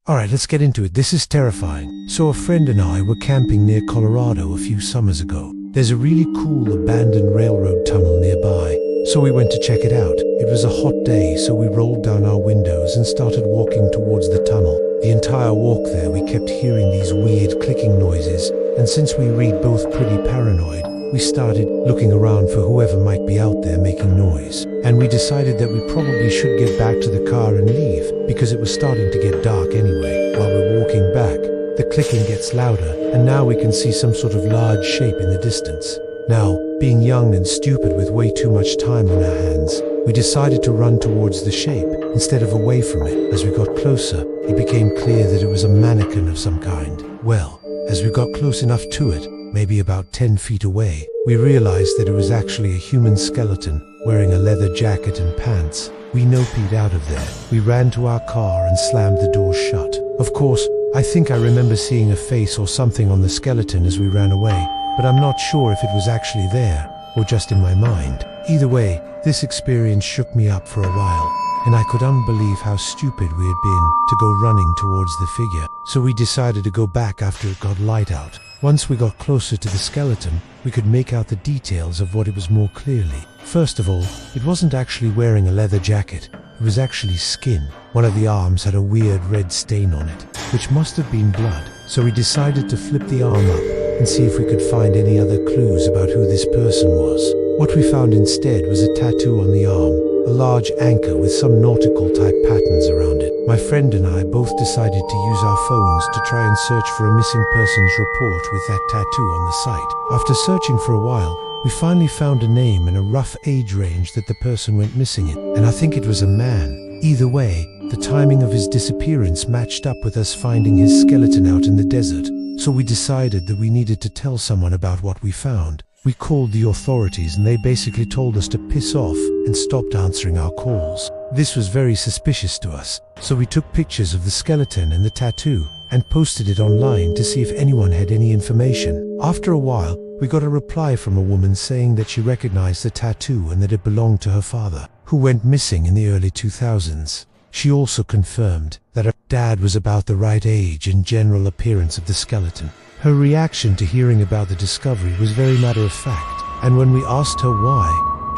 Alright, let's get into it. This is terrifying. So a friend and I were camping near Colorado a few summers ago. There's a really cool abandoned railroad tunnel nearby, so we went to check it out. It was a hot day, so we rolled down our windows and started walking towards the tunnel. The entire walk there, we kept hearing these weird clicking noises, and since we read both pretty paranoid, we started looking around for whoever might be out there making noise. And we decided that we probably should get back to the car and leave, because it was starting to get dark anyway. While we're walking back, the clicking gets louder, and now we can see some sort of large shape in the distance. Now, being young and stupid with way too much time on our hands, we decided to run towards the shape instead of away from it. As we got closer, it became clear that it was a mannequin of some kind. Well, as we got close enough to it, maybe about 10 feet away, we realized that it was actually a human skeleton wearing a leather jacket and pants. We no-peed out of there. We ran to our car and slammed the door shut. Of course, I think I remember seeing a face or something on the skeleton as we ran away, but I'm not sure if it was actually there or just in my mind. Either way, this experience shook me up for a while, and I could unbelieve how stupid we had been to go running towards the figure. So we decided to go back after it got light out. Once we got closer to the skeleton, we could make out the details of what it was more clearly. First of all, it wasn't actually wearing a leather jacket. It was actually skin. One of the arms had a weird red stain on it, which must have been blood. So we decided to flip the arm up and see if we could find any other clues about who this person was. What we found instead was a tattoo on the arm, a large anchor with some nautical type patterns around it. My friend and I both decided to use our phones to try and search for a missing persons report with that tattoo on the site. After searching for a while, we finally found a name and a rough age range that the person went missing in, and I think it was a man. Either way, the timing of his disappearance matched up with us finding his skeleton out in the desert, so we decided that we needed to tell someone about what we found. We called the authorities and they basically told us to piss off and stopped answering our calls. This was very suspicious to us, so we took pictures of the skeleton and the tattoo and posted it online to see if anyone had any information. After a while, we got a reply from a woman saying that she recognized the tattoo and that it belonged to her father, who went missing in the early 2000s. She also confirmed that her dad was about the right age and general appearance of the skeleton. Her reaction to hearing about the discovery was very matter-of-fact, and when we asked her why,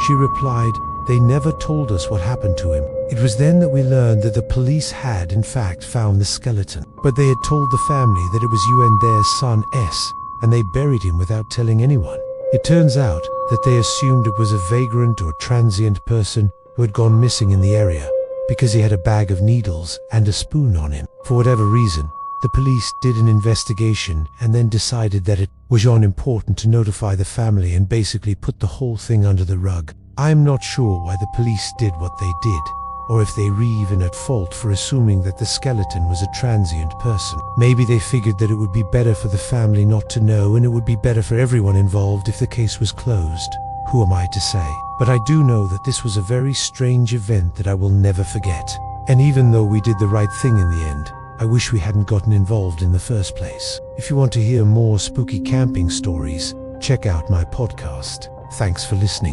she replied, "They never told us what happened to him." It was then that we learned that the police had, in fact, found the skeleton, but they had told the family that it was you and their son S, and they buried him without telling anyone. It turns out that they assumed it was a vagrant or transient person who had gone missing in the area, because he had a bag of needles and a spoon on him. For whatever reason, the police did an investigation and then decided that it was unimportant to notify the family and basically put the whole thing under the rug. I'm not sure why the police did what they did, or if they were even at fault for assuming that the skeleton was a transient person. Maybe they figured that it would be better for the family not to know, and it would be better for everyone involved if the case was closed. Who am I to say? But I do know that this was a very strange event that I will never forget. And even though we did the right thing in the end, I wish we hadn't gotten involved in the first place. If you want to hear more spooky camping stories, check out my podcast. Thanks for listening.